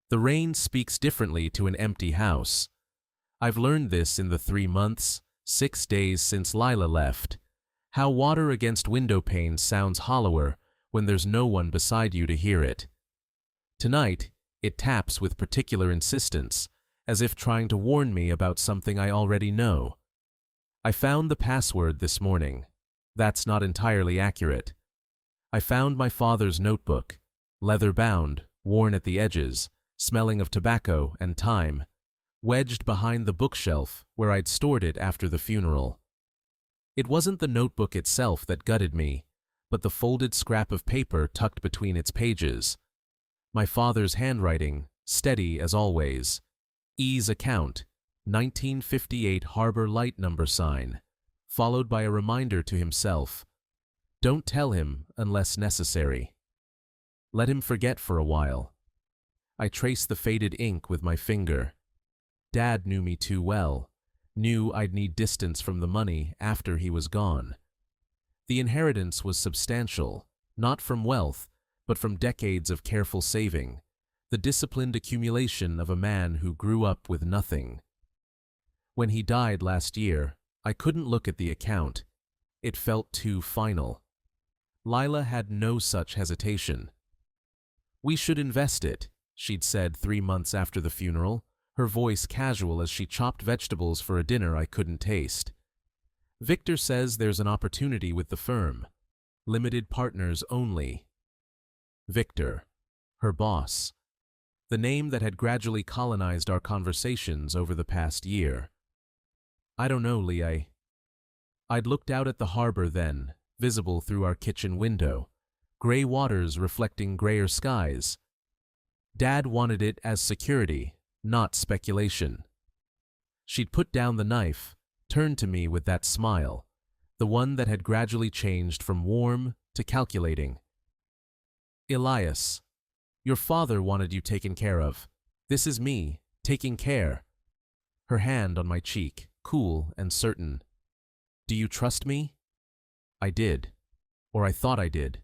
The rain speaks differently to an empty house. I've learned this in the 3 months, 6 days since Lila left. How water against window panes sounds hollower when there's no one beside you to hear it. Tonight, it taps with particular insistence, as if trying to warn me about something I already know. I found the password this morning. That's not entirely accurate. I found my father's notebook, leather-bound, worn at the edges, smelling of tobacco and thyme, wedged behind the bookshelf where I'd stored it after the funeral. It wasn't the notebook itself that gutted me, but the folded scrap of paper tucked between its pages. My father's handwriting, steady as always. E's account, 1958 Harbor Light number sign, followed by a reminder to himself. Don't tell him unless necessary. Let him forget for a while. I traced the faded ink with my finger. Dad knew me too well, knew I'd need distance from the money after he was gone. The inheritance was substantial, not from wealth, but from decades of careful saving, the disciplined accumulation of a man who grew up with nothing. When he died last year, I couldn't look at the account. It felt too final. Lila had no such hesitation. "We should invest it," she'd said 3 months after the funeral, her voice casual as she chopped vegetables for a dinner I couldn't taste. "Victor says there's an opportunity with the firm. Limited partners only." Victor, her boss. The name that had gradually colonized our conversations over the past year. I don't know, Leah. I'd looked out at the harbor then, visible through our kitchen window, gray waters reflecting grayer skies. Dad wanted it as security, not speculation. She'd put down the knife, turned to me with that smile, the one that had gradually changed from warm to calculating. "Elias, your father wanted you taken care of. This is me, taking care." Her hand on my cheek, cool and certain. "Do you trust me?" I did. Or I thought I did.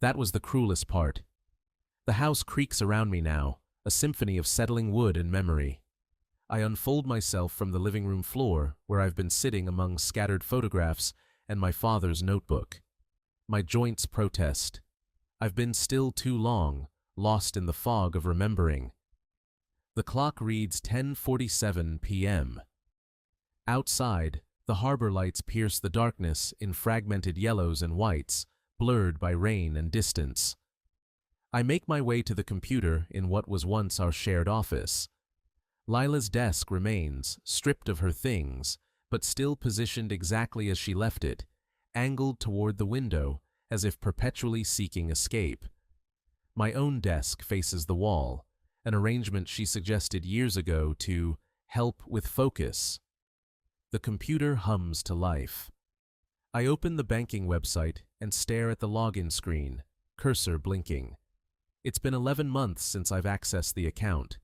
That was the cruelest part. The house creaks around me now, a symphony of settling wood and memory. I unfold myself from the living room floor, where I've been sitting among scattered photographs and my father's notebook. My joints protest. I've been still too long, lost in the fog of remembering. The clock reads 10:47 p.m. Outside, the harbor lights pierce the darkness in fragmented yellows and whites, blurred by rain and distance. I make my way to the computer in what was once our shared office. Lila's desk remains, stripped of her things, but still positioned exactly as she left it, angled toward the window, as if perpetually seeking escape. My own desk faces the wall, an arrangement she suggested years ago to help with focus. The computer hums to life. I open the banking website and stare at the login screen, cursor blinking. It's been 11 months since I've accessed the account.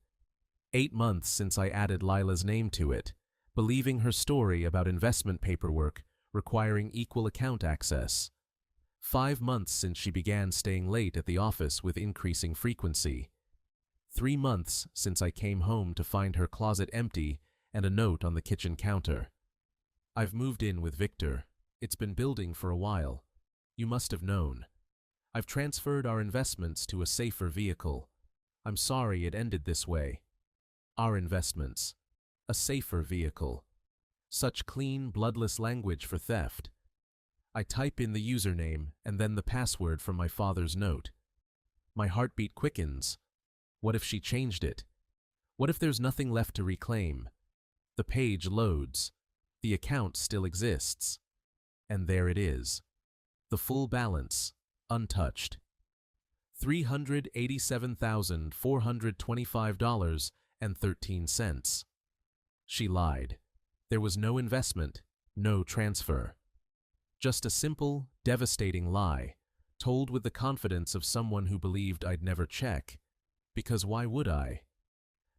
8 months since I added Lila's name to it, believing her story about investment paperwork requiring equal account access. 5 months since she began staying late at the office with increasing frequency. 3 months since I came home to find her closet empty and a note on the kitchen counter. I've moved in with Victor. It's been building for a while. You must have known. I've transferred our investments to a safer vehicle. I'm sorry it ended this way. Our investments. A safer vehicle. Such clean, bloodless language for theft. I type in the username and then the password from my father's note. My heartbeat quickens. What if she changed it? What if there's nothing left to reclaim? The page loads. The account still exists. And there it is. The full balance, untouched. $387,425.13. She lied. There was no investment, no transfer. Just a simple, devastating lie, told with the confidence of someone who believed I'd never check. Because why would I?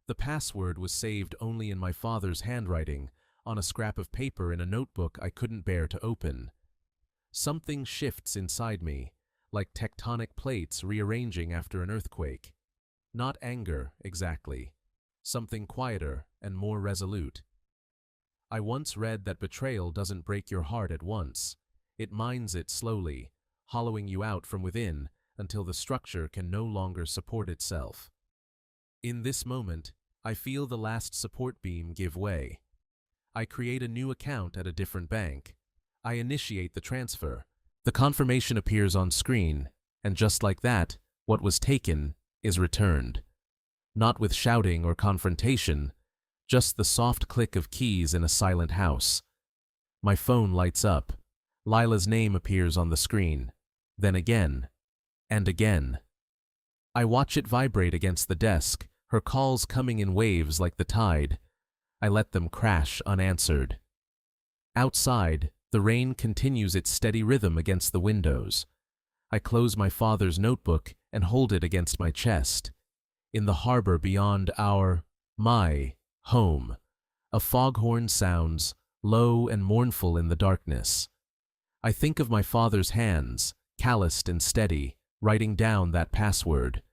The password was saved only in my father's handwriting, on a scrap of paper in a notebook I couldn't bear to open. Something shifts inside me, like tectonic plates rearranging after an earthquake. Not anger, exactly. Something quieter and more resolute. I once read that betrayal doesn't break your heart at once. It mines it slowly, hollowing you out from within until the structure can no longer support itself. In this moment, I feel the last support beam give way. I create a new account at a different bank. I initiate the transfer. The confirmation appears on screen, and just like that, what was taken is returned. Not with shouting or confrontation, just the soft click of keys in a silent house. My phone lights up. Lila's name appears on the screen. Then again, and again. I watch it vibrate against the desk, her calls coming in waves like the tide. I let them crash unanswered. Outside, the rain continues its steady rhythm against the windows. I close my father's notebook and hold it against my chest. In the harbor beyond my home, a foghorn sounds, low and mournful in the darkness. I think of my father's hands, calloused and steady, writing down that password,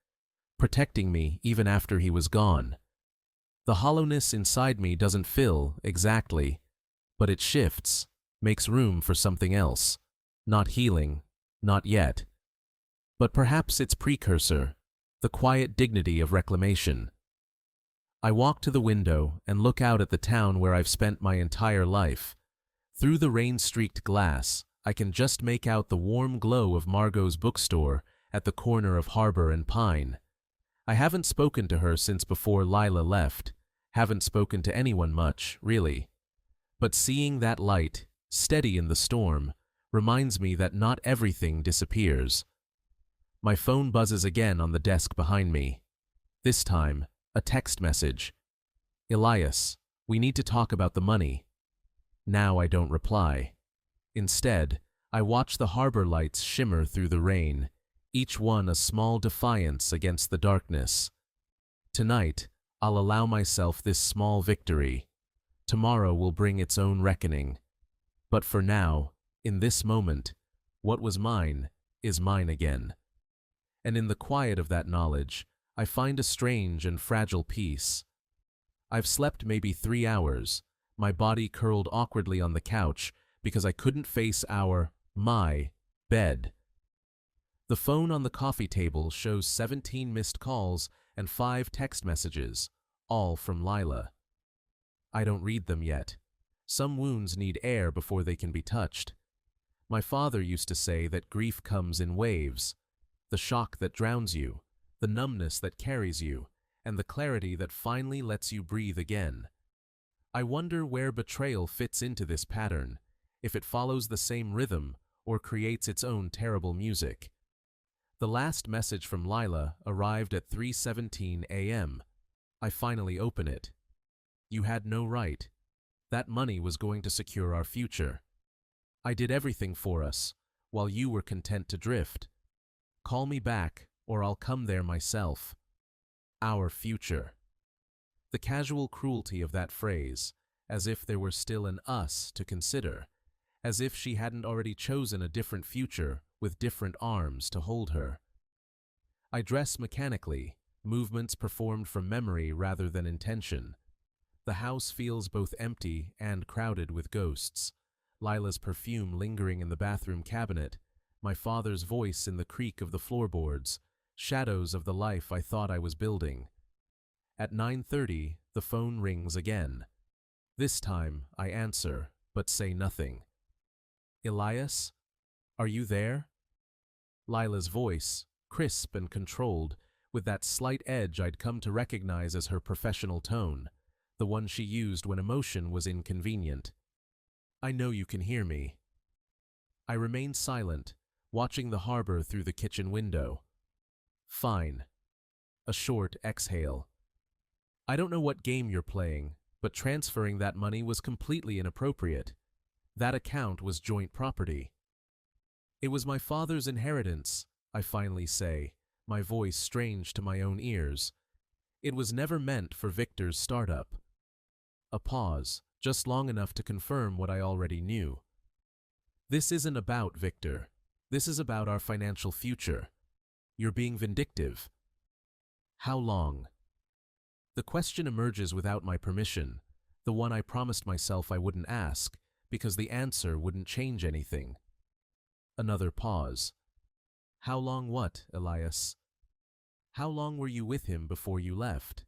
protecting me even after he was gone. The hollowness inside me doesn't fill exactly, but it shifts, makes room for something else. Not healing, not yet. But perhaps its precursor, the quiet dignity of reclamation. I walk to the window and look out at the town where I've spent my entire life. Through the rain-streaked glass, I can just make out the warm glow of Margot's bookstore at the corner of Harbor and Pine. I haven't spoken to her since before Lila left, haven't spoken to anyone much, really. But seeing that light, steady in the storm, reminds me that not everything disappears. My phone buzzes again on the desk behind me. This time, a text message. Elias, we need to talk about the money. Now I don't reply. Instead, I watch the harbor lights shimmer through the rain, each one a small defiance against the darkness. Tonight, I'll allow myself this small victory. Tomorrow will bring its own reckoning. But for now, in this moment, what was mine is mine again. And in the quiet of that knowledge, I find a strange and fragile peace. I've slept maybe 3 hours, my body curled awkwardly on the couch because I couldn't face my bed. The phone on the coffee table shows 17 missed calls and 5 text messages, all from Lila. I don't read them yet. Some wounds need air before they can be touched. My father used to say that grief comes in waves. The shock that drowns you, the numbness that carries you, and the clarity that finally lets you breathe again. I wonder where betrayal fits into this pattern, if it follows the same rhythm or creates its own terrible music. The last message from Lila arrived at 3:17 a.m. I finally open it. You had no right. That money was going to secure our future. I did everything for us, while you were content to drift. Call me back, or I'll come there myself. Our future. The casual cruelty of that phrase, as if there were still an us to consider, as if she hadn't already chosen a different future with different arms to hold her. I dress mechanically, movements performed from memory rather than intention. The house feels both empty and crowded with ghosts. Lila's perfume lingering in the bathroom cabinet, my father's voice in the creak of the floorboards, shadows of the life I thought I was building. At 9:30, the phone rings again. This time, I answer, but say nothing. Elias? Are you there? Lila's voice, crisp and controlled, with that slight edge I'd come to recognize as her professional tone, the one she used when emotion was inconvenient. I know you can hear me. I remain silent, watching the harbor through the kitchen window. Fine. A short exhale. I don't know what game you're playing, but transferring that money was completely inappropriate. That account was joint property. It was my father's inheritance, I finally say, my voice strange to my own ears. It was never meant for Victor's startup. A pause, just long enough to confirm what I already knew. This isn't about Victor. This is about our financial future. You're being vindictive. How long? The question emerges without my permission, the one I promised myself I wouldn't ask, because the answer wouldn't change anything. Another pause. How long what, Elias? How long were you with him before you left?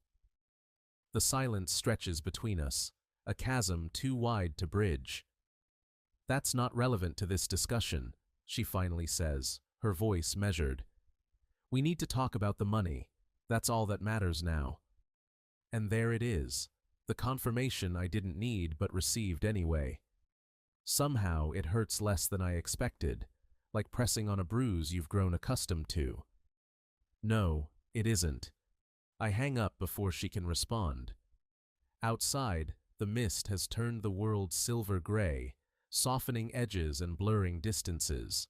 The silence stretches between us, a chasm too wide to bridge. That's not relevant to this discussion, she finally says, her voice measured. We need to talk about the money. That's all that matters now. And there it is, the confirmation I didn't need but received anyway. Somehow it hurts less than I expected, like pressing on a bruise you've grown accustomed to. No, it isn't. I hang up before she can respond. Outside, the mist has turned the world silver gray, softening edges and blurring distances.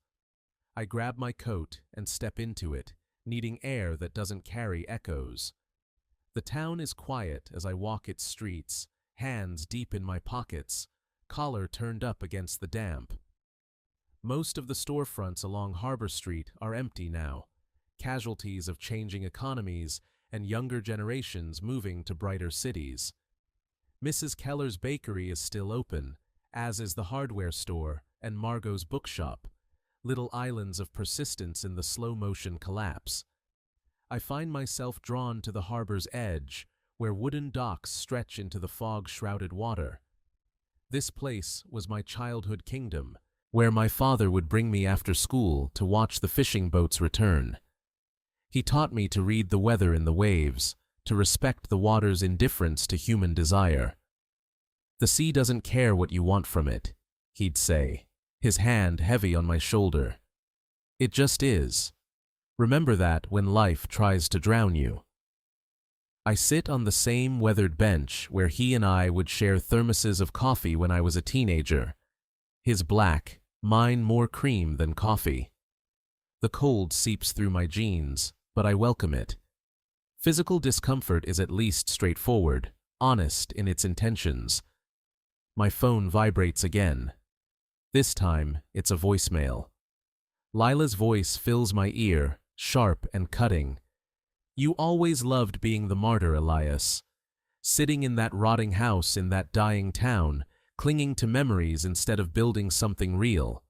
I grab my coat and step into it, needing air that doesn't carry echoes. The town is quiet as I walk its streets, hands deep in my pockets, collar turned up against the damp. Most of the storefronts along Harbor Street are empty now, casualties of changing economies and younger generations moving to brighter cities. Mrs. Keller's bakery is still open, as is the hardware store and Margot's bookshop, little islands of persistence in the slow-motion collapse. I find myself drawn to the harbor's edge, where wooden docks stretch into the fog-shrouded water. This place was my childhood kingdom, where my father would bring me after school to watch the fishing boats return. He taught me to read the weather in the waves, to respect the water's indifference to human desire. The sea doesn't care what you want from it, he'd say, his hand heavy on my shoulder. It just is. Remember that when life tries to drown you. I sit on the same weathered bench where he and I would share thermoses of coffee when I was a teenager. His black, mine more cream than coffee. The cold seeps through my jeans, but I welcome it. Physical discomfort is at least straightforward, honest in its intentions. My phone vibrates again. This time, it's a voicemail. Lila's voice fills my ear, sharp and cutting. You always loved being the martyr, Elias. Sitting in that rotting house in that dying town, clinging to memories instead of building something real.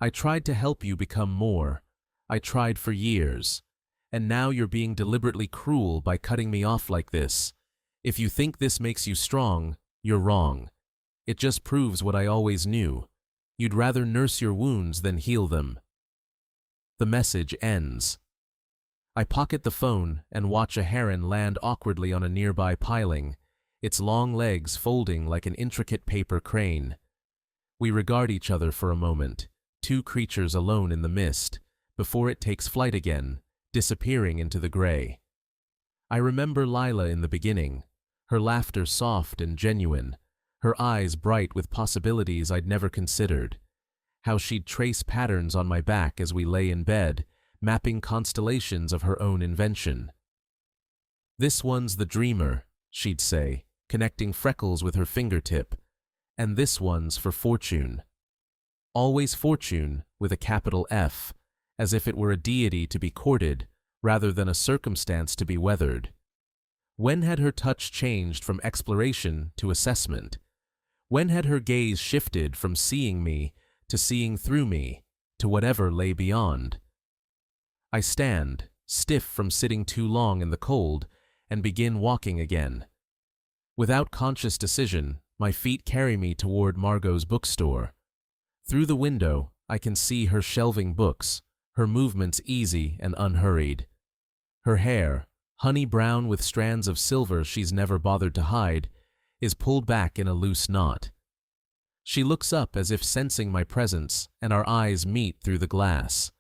I tried to help you become more. I tried for years. And now you're being deliberately cruel by cutting me off like this. If you think this makes you strong, you're wrong. It just proves what I always knew. You'd rather nurse your wounds than heal them. The message ends. I pocket the phone and watch a heron land awkwardly on a nearby piling, its long legs folding like an intricate paper crane. We regard each other for a moment, two creatures alone in the mist, before it takes flight again, disappearing into the gray. I remember Lila in the beginning, her laughter soft and genuine, her eyes bright with possibilities I'd never considered, how she'd trace patterns on my back as we lay in bed, mapping constellations of her own invention. This one's the dreamer, she'd say, connecting freckles with her fingertip, and this one's for fortune. Always fortune with a capital F, as if it were a deity to be courted rather than a circumstance to be weathered. When had her touch changed from exploration to assessment? When had her gaze shifted from seeing me to seeing through me, to whatever lay beyond? I stand, stiff from sitting too long in the cold, and begin walking again. Without conscious decision, my feet carry me toward Margot's bookstore. Through the window, I can see her shelving books, her movements easy and unhurried. Her hair, honey brown with strands of silver she's never bothered to hide, is pulled back in a loose knot. She looks up as if sensing my presence, and our eyes meet through the glass.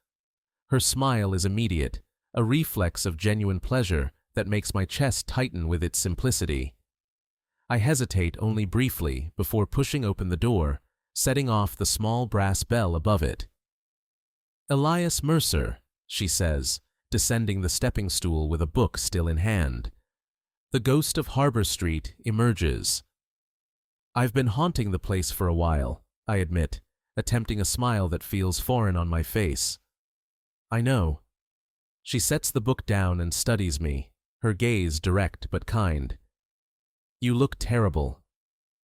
Her smile is immediate, a reflex of genuine pleasure that makes my chest tighten with its simplicity. I hesitate only briefly before pushing open the door, setting off the small brass bell above it. "Elias Mercer," she says, descending the stepping stool with a book still in hand. The ghost of Harbor Street emerges. I've been haunting the place for a while, I admit, attempting a smile that feels foreign on my face. I know. She sets the book down and studies me, her gaze direct but kind. You look terrible.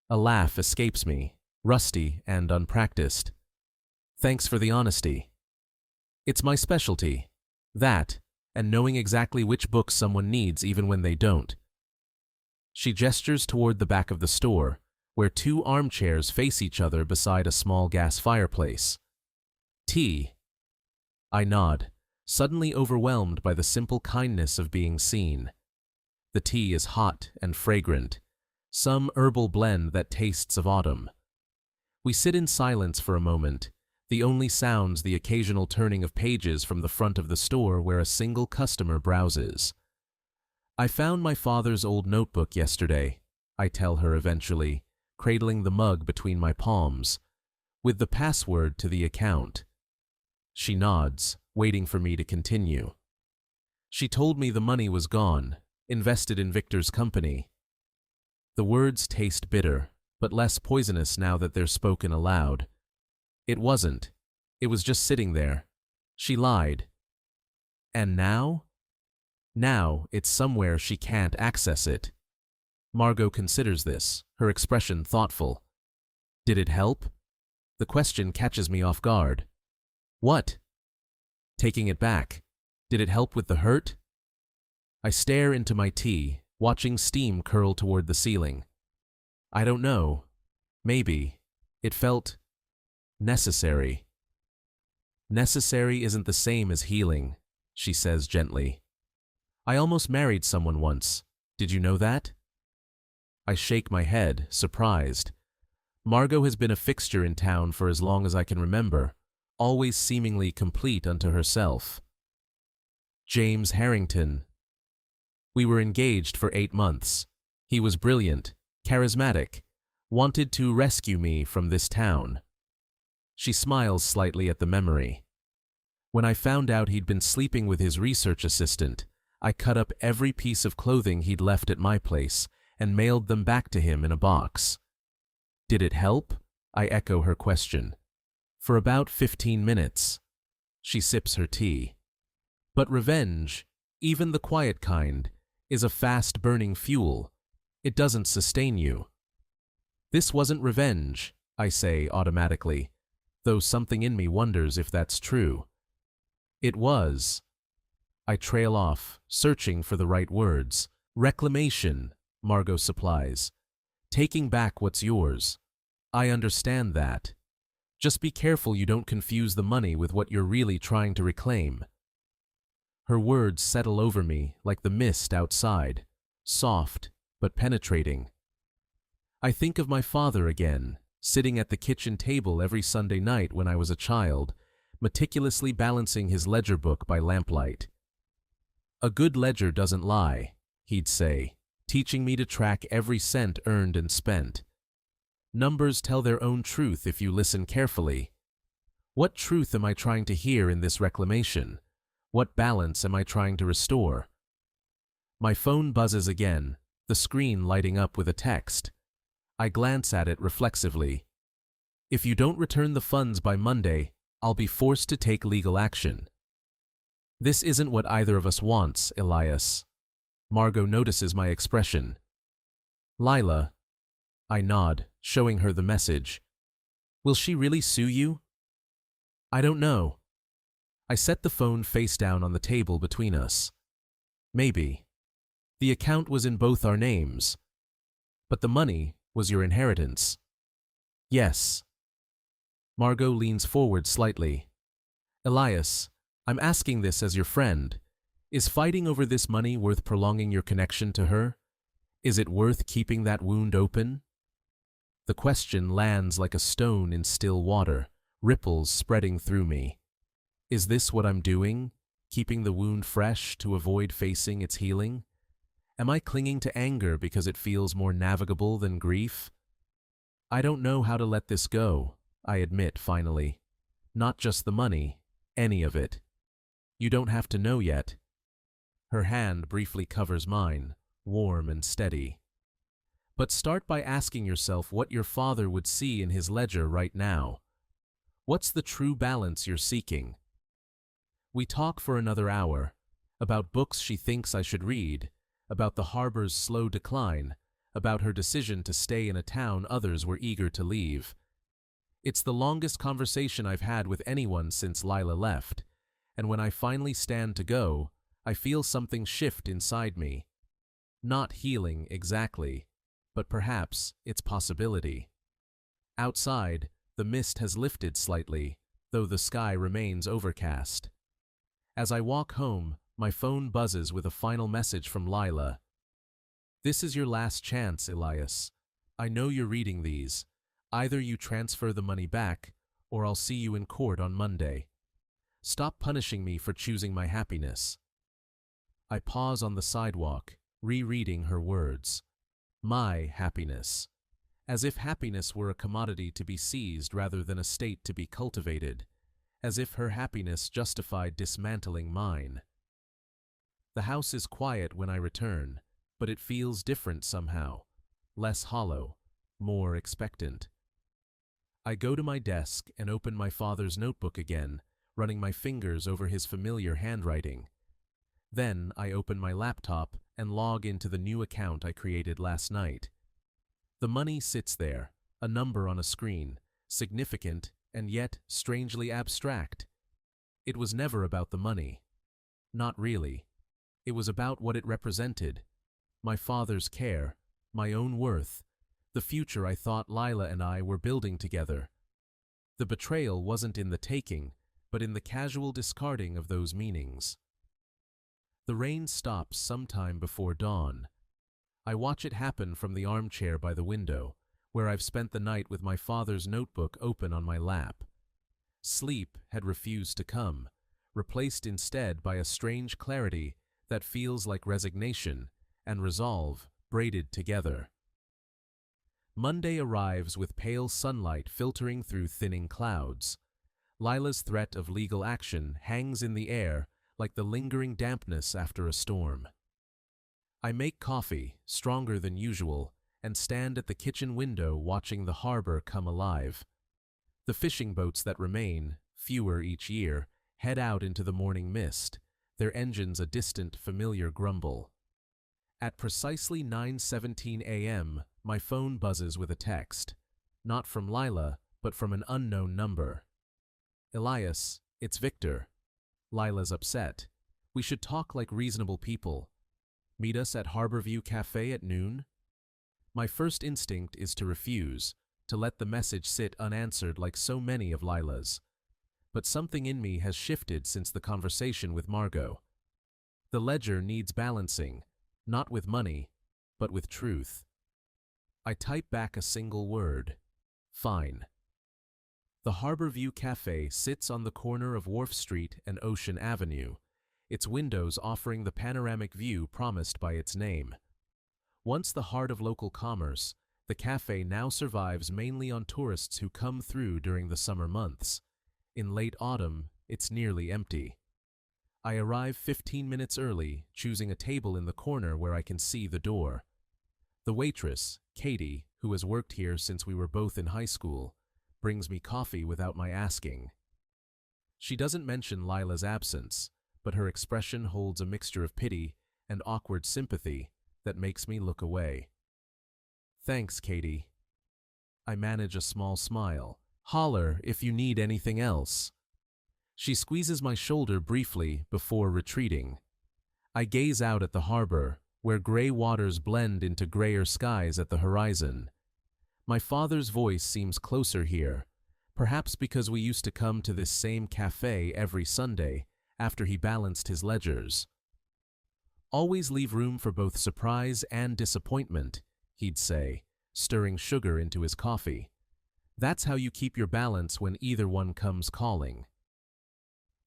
A laugh escapes me, rusty and unpracticed. Thanks for the honesty. It's my specialty. That, and knowing exactly which books someone needs even when they don't. She gestures toward the back of the store, where two armchairs face each other beside a small gas fireplace. Tea. I nod, suddenly overwhelmed by the simple kindness of being seen. The tea is hot and fragrant, some herbal blend that tastes of autumn. We sit in silence for a moment, the only sounds the occasional turning of pages from the front of the store where a single customer browses. I found my father's old notebook yesterday, I tell her eventually, cradling the mug between my palms, with the password to the account. She nods, waiting for me to continue. She told me the money was gone, invested in Victor's company. The words taste bitter, but less poisonous now that they're spoken aloud. It wasn't. It was just sitting there. She lied. And now? Now it's somewhere she can't access it. Margot considers this, her expression thoughtful. Did it help? The question catches me off guard. What? Taking it back. Did it help with the hurt? I stare into my tea, watching steam curl toward the ceiling. I don't know. Maybe. It felt necessary. Necessary isn't the same as healing, she says gently. I almost married someone once. Did you know that? I shake my head, surprised. Margot has been a fixture in town for as long as I can remember, always seemingly complete unto herself. James Harrington. We were engaged for 8 months. He was brilliant, charismatic, wanted to rescue me from this town. She smiles slightly at the memory. When I found out he'd been sleeping with his research assistant, I cut up every piece of clothing he'd left at my place and mailed them back to him in a box. Did it help? I echo her question. For about 15 minutes. She sips her tea. But revenge, even the quiet kind, is a fast-burning fuel. It doesn't sustain you. This wasn't revenge, I say automatically, though something in me wonders if that's true. It was. I trail off, searching for the right words. Reclamation, Margot supplies. Taking back what's yours. I understand that. Just be careful you don't confuse the money with what you're really trying to reclaim. Her words settle over me like the mist outside, soft but penetrating. I think of my father again, sitting at the kitchen table every Sunday night when I was a child, meticulously balancing his ledger book by lamplight. A good ledger doesn't lie, he'd say, teaching me to track every cent earned and spent. Numbers tell their own truth if you listen carefully. What truth am I trying to hear in this reclamation? What balance am I trying to restore? My phone buzzes again, the screen lighting up with a text. I glance at it reflexively. If you don't return the funds by Monday, I'll be forced to take legal action. This isn't what either of us wants, Elias. Margot notices my expression. Lila. I nod, showing her the message. Will she really sue you? I don't know. I set the phone face down on the table between us. Maybe. The account was in both our names. But the money was your inheritance. Yes. Margot leans forward slightly. Elias, I'm asking this as your friend. Is fighting over this money worth prolonging your connection to her? Is it worth keeping that wound open? The question lands like a stone in still water, ripples spreading through me. Is this what I'm doing? Keeping the wound fresh to avoid facing its healing? Am I clinging to anger because it feels more navigable than grief? I don't know how to let this go, I admit finally. Not just the money, any of it. You don't have to know yet. Her hand briefly covers mine, warm and steady. But start by asking yourself what your father would see in his ledger right now. What's the true balance you're seeking? We talk for another hour, about books she thinks I should read, about the harbor's slow decline, about her decision to stay in a town others were eager to leave. It's the longest conversation I've had with anyone since Lila left, and when I finally stand to go, I feel something shift inside me. Not healing exactly, but perhaps its possibility. Outside, the mist has lifted slightly, though the sky remains overcast. As I walk home, my phone buzzes with a final message from Lila. "This is your last chance, Elias. I know you're reading these. Either you transfer the money back, or I'll see you in court on Monday. Stop punishing me for choosing my happiness." I pause on the sidewalk, rereading her words. My happiness. As if happiness were a commodity to be seized rather than a state to be cultivated. As if her happiness justified dismantling mine. The house is quiet when I return, but it feels different somehow. Less hollow, more expectant. I go to my desk and open my father's notebook again, running my fingers over his familiar handwriting. Then I open my laptop and log into the new account I created last night. The money sits there, a number on a screen, significant and yet strangely abstract. It was never about the money. Not really. It was about what it represented. My father's care, my own worth, the future I thought Lila and I were building together. The betrayal wasn't in the taking, but in the casual discarding of those meanings. The rain stops sometime before dawn. I watch it happen from the armchair by the window, where I've spent the night with my father's notebook open on my lap. Sleep had refused to come, replaced instead by a strange clarity that feels like resignation and resolve braided together. Monday arrives with pale sunlight filtering through thinning clouds. Lila's threat of legal action hangs in the air like the lingering dampness after a storm. I make coffee, stronger than usual, and stand at the kitchen window watching the harbor come alive. The fishing boats that remain, fewer each year, head out into the morning mist, their engines a distant, familiar grumble. At precisely 9:17 a.m., my phone buzzes with a text. Not from Lila, but from an unknown number. "Elias, it's Victor. Lila's upset. We should talk like reasonable people. Meet us at Harborview Cafe at noon?" My first instinct is to refuse, to let the message sit unanswered like so many of Lila's. But something in me has shifted since the conversation with Margot. The ledger needs balancing, not with money, but with truth. I type back a single word. Fine. The Harborview Cafe sits on the corner of Wharf Street and Ocean Avenue, its windows offering the panoramic view promised by its name. Once the heart of local commerce, the cafe now survives mainly on tourists who come through during the summer months. In late autumn, it's nearly empty. I arrive 15 minutes early, choosing a table in the corner where I can see the door. The waitress, Katie, who has worked here since we were both in high school, brings me coffee without my asking. She doesn't mention Lila's absence, but her expression holds a mixture of pity and awkward sympathy that makes me look away. "Thanks, Katie." I manage a small smile. "Holler if you need anything else." She squeezes my shoulder briefly before retreating. I gaze out at the harbor, where gray waters blend into grayer skies at the horizon. My father's voice seems closer here, perhaps because we used to come to this same cafe every Sunday after he balanced his ledgers. "Always leave room for both surprise and disappointment," he'd say, stirring sugar into his coffee. "That's how you keep your balance when either one comes calling."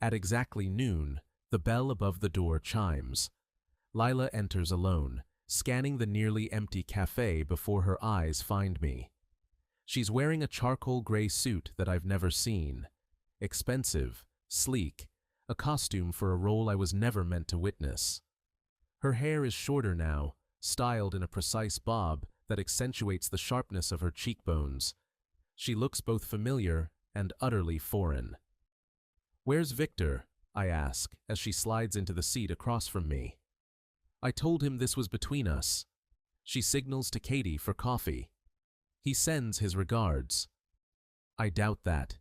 At exactly noon, the bell above the door chimes. Lila enters alone, scanning the nearly empty cafe before her eyes find me. She's wearing a charcoal gray suit that I've never seen. Expensive, sleek, a costume for a role I was never meant to witness. Her hair is shorter now, styled in a precise bob that accentuates the sharpness of her cheekbones. She looks both familiar and utterly foreign. "Where's Victor?" I ask, as she slides into the seat across from me. I told him this was between us. She signals to Katie for coffee. He sends his regards. I doubt that.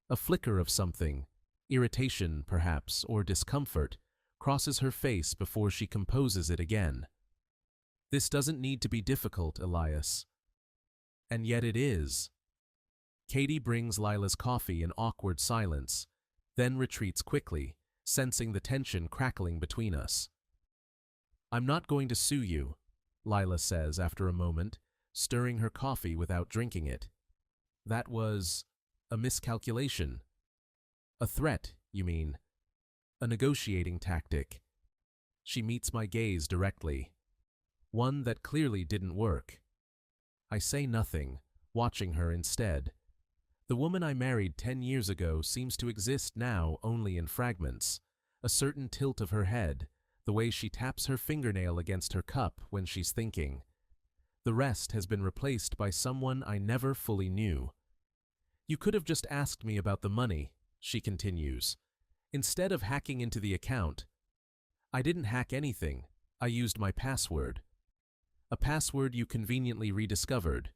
A flicker of something, irritation perhaps, or discomfort, crosses her face before she composes it again. This doesn't need to be difficult, Elias. And yet it is. Katie brings Lila's coffee in awkward silence, then retreats quickly, sensing the tension crackling between us. I'm not going to sue you, Lila says after a moment, stirring her coffee without drinking it. That was a miscalculation. A threat, you mean? A negotiating tactic. She meets my gaze directly. One that clearly didn't work. I say nothing, watching her instead. The woman I married 10 years ago seems to exist now only in fragments. A certain tilt of her head, the way she taps her fingernail against her cup when she's thinking. The rest has been replaced by someone I never fully knew. You could have just asked me about the money, she continues. Instead of hacking into the account, I didn't hack anything. I used my password. A password you conveniently rediscovered.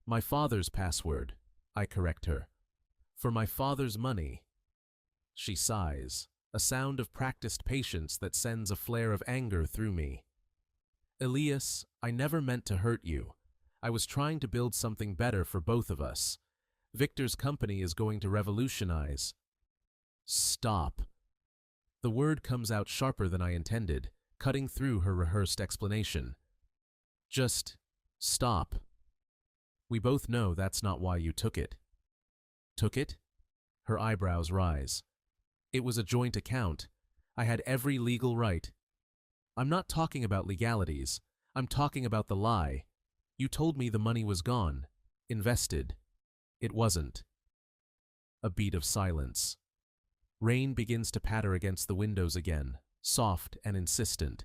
My father's password, I correct her. For my father's money. She sighs, a sound of practiced patience that sends a flare of anger through me. Elias, I never meant to hurt you. I was trying to build something better for both of us. Victor's company is going to revolutionize. Stop. The word comes out sharper than I intended, cutting through her rehearsed explanation. Just stop. We both know that's not why you took it. Took it? Her eyebrows rise. It was a joint account. I had every legal right. I'm not talking about legalities. I'm talking about the lie. You told me the money was gone. Invested. It wasn't. A beat of silence. Rain begins to patter against the windows again, soft and insistent.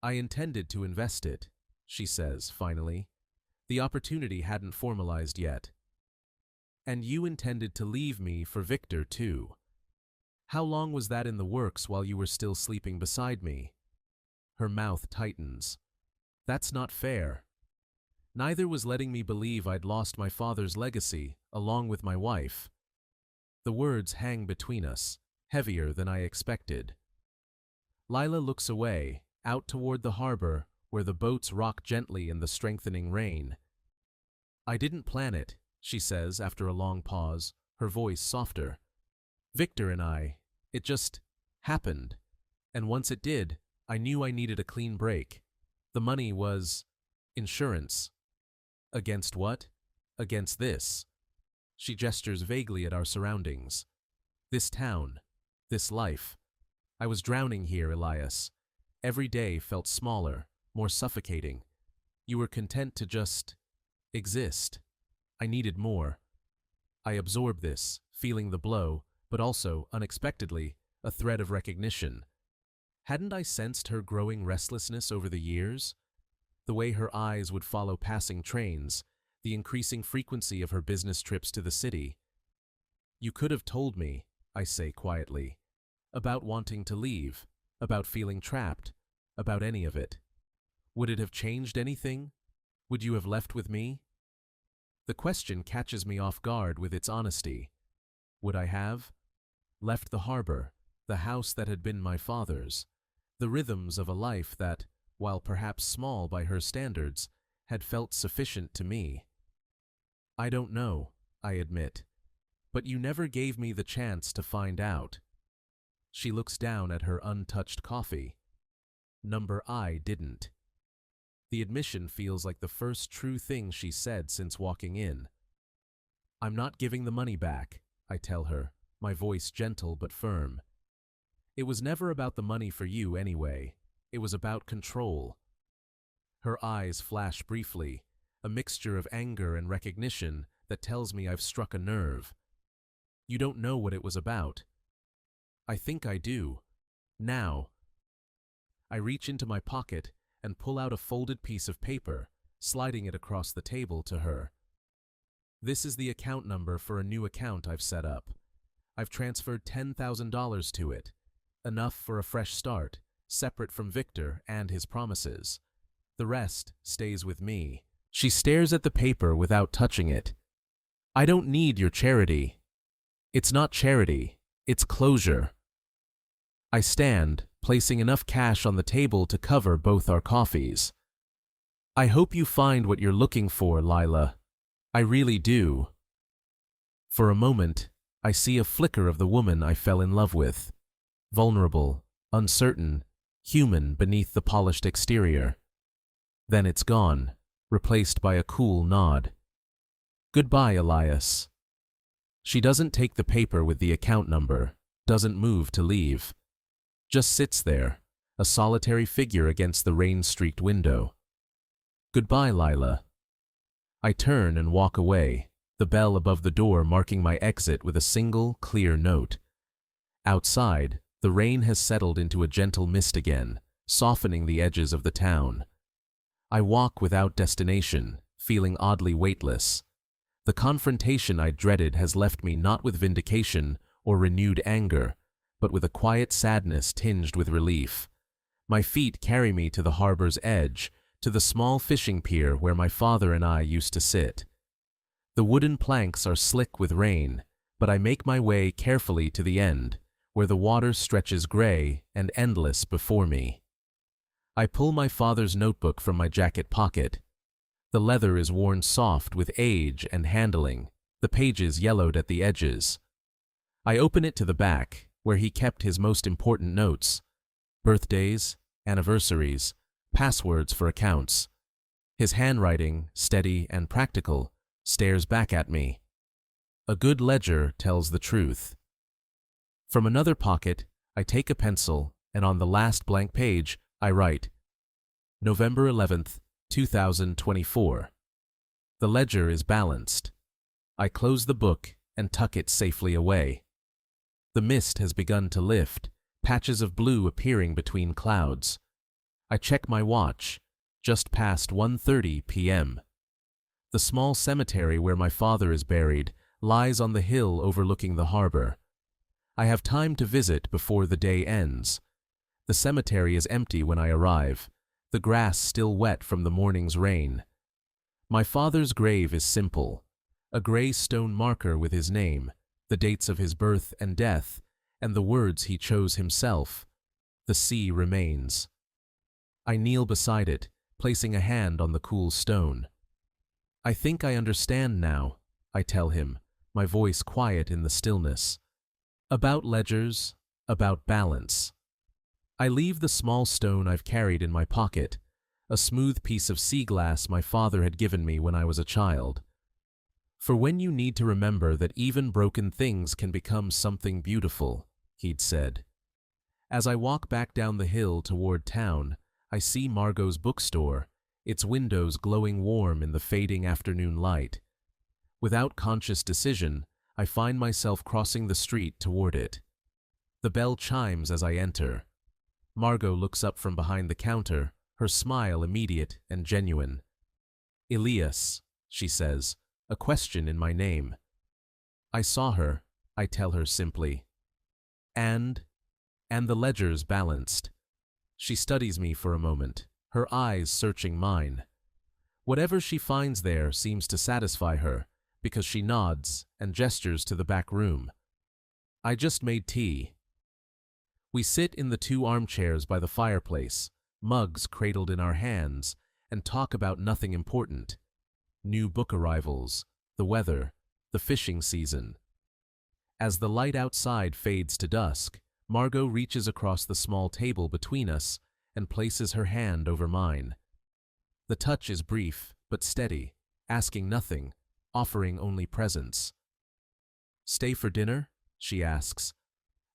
I intended to invest it, she says, finally. The opportunity hadn't formalized yet. And you intended to leave me for Victor, too. How long was that in the works while you were still sleeping beside me? Her mouth tightens. That's not fair. Neither was letting me believe I'd lost my father's legacy, along with my wife. The words hang between us, heavier than I expected. Lila looks away, out toward the harbor, where the boats rock gently in the strengthening rain. I didn't plan it, she says after a long pause, her voice softer. Victor and I, it just happened. And once it did, I knew I needed a clean break. The money was insurance. Against what? Against this. She gestures vaguely at our surroundings. This town. This life. I was drowning here, Elias. Every day felt smaller, more suffocating. You were content to just exist. I needed more. I absorbed this, feeling the blow, but also, unexpectedly, a thread of recognition. Hadn't I sensed her growing restlessness over the years? The way her eyes would follow passing trains, the increasing frequency of her business trips to the city. You could have told me, I say quietly, about wanting to leave, about feeling trapped, about any of it. Would it have changed anything? Would you have left with me? The question catches me off guard with its honesty. Would I have? Left the harbor, the house that had been my father's, the rhythms of a life that, while perhaps small by her standards, had felt sufficient to me. I don't know, I admit, but you never gave me the chance to find out. She looks down at her untouched coffee. Number I didn't. The admission feels like the first true thing she said since walking in. I'm not giving the money back, I tell her, my voice gentle but firm. It was never about the money for you anyway. It was about control. Her eyes flash briefly, a mixture of anger and recognition that tells me I've struck a nerve. You don't know what it was about. I think I do. Now. I reach into my pocket and pull out a folded piece of paper, sliding it across the table to her. This is the account number for a new account I've set up. I've transferred $10,000 to it, enough for a fresh start, separate from Victor and his promises. The rest stays with me. She stares at the paper without touching it. I don't need your charity. It's not charity, it's closure. I stand, placing enough cash on the table to cover both our coffees. I hope you find what you're looking for, Lila. I really do. For a moment, I see a flicker of the woman I fell in love with. Vulnerable, uncertain, human beneath the polished exterior. Then it's gone, replaced by a cool nod. Goodbye, Elias. She doesn't take the paper with the account number, doesn't move to leave. Just sits there, a solitary figure against the rain-streaked window. Goodbye, Lila. I turn and walk away, the bell above the door marking my exit with a single, clear note. Outside, the rain has settled into a gentle mist again, softening the edges of the town. I walk without destination, feeling oddly weightless. The confrontation I dreaded has left me not with vindication or renewed anger, but with a quiet sadness tinged with relief. My feet carry me to the harbor's edge, to the small fishing pier where my father and I used to sit. The wooden planks are slick with rain, but I make my way carefully to the end, where the water stretches gray and endless before me. I pull my father's notebook from my jacket pocket. The leather is worn soft with age and handling, the pages yellowed at the edges. I open it to the back, where he kept his most important notes: birthdays, anniversaries, passwords for accounts. His handwriting, steady and practical, stares back at me. A good ledger tells the truth. From another pocket, I take a pencil, and on the last blank page, I write, November 11th, 2024. The ledger is balanced. I close the book and tuck it safely away. The mist has begun to lift, patches of blue appearing between clouds. I check my watch, just past 1:30 p.m. The small cemetery where my father is buried lies on the hill overlooking the harbor. I have time to visit before the day ends. The cemetery is empty when I arrive, the grass still wet from the morning's rain. My father's grave is simple, a gray stone marker with his name, the dates of his birth and death, and the words he chose himself. The sea remains. I kneel beside it, placing a hand on the cool stone. I think I understand now, I tell him, my voice quiet in the stillness. About ledgers, about balance. I leave the small stone I've carried in my pocket, a smooth piece of sea glass my father had given me when I was a child. For when you need to remember that even broken things can become something beautiful, he'd said. As I walk back down the hill toward town, I see Margot's bookstore, its windows glowing warm in the fading afternoon light. Without conscious decision, I find myself crossing the street toward it. The bell chimes as I enter. Margot looks up from behind the counter, her smile immediate and genuine. Elias, she says, a question in my name. I saw her, I tell her simply. And the ledger's balanced. She studies me for a moment, her eyes searching mine. Whatever she finds there seems to satisfy her, because she nods and gestures to the back room. I just made tea. We sit in the two armchairs by the fireplace, mugs cradled in our hands, and talk about nothing important. New book arrivals, the weather, the fishing season. As the light outside fades to dusk, Margot reaches across the small table between us and places her hand over mine. The touch is brief but steady, asking nothing, offering only presence. Stay for dinner? She asks.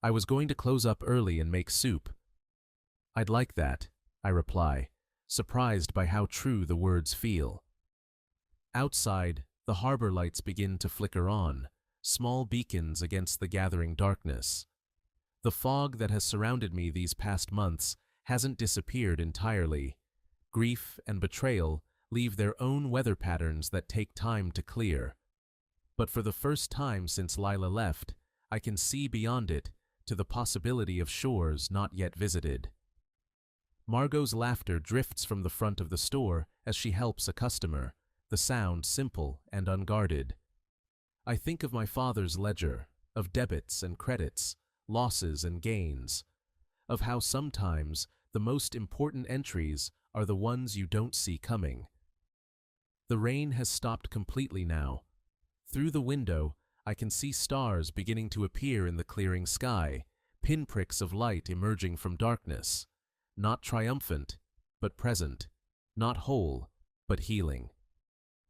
I was going to close up early and make soup. I'd like that, I reply, surprised by how true the words feel. Outside, the harbor lights begin to flicker on, small beacons against the gathering darkness. The fog that has surrounded me these past months hasn't disappeared entirely. Grief and betrayal leave their own weather patterns that take time to clear. But for the first time since Lila left, I can see beyond it to the possibility of shores not yet visited. Margot's laughter drifts from the front of the store as she helps a customer, the sound simple and unguarded. I think of my father's ledger, of debits and credits, losses and gains, of how sometimes the most important entries are the ones you don't see coming. The rain has stopped completely now. Through the window, I can see stars beginning to appear in the clearing sky, pinpricks of light emerging from darkness, not triumphant, but present, not whole, but healing.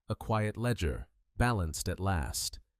A quiet ledger, balanced at last.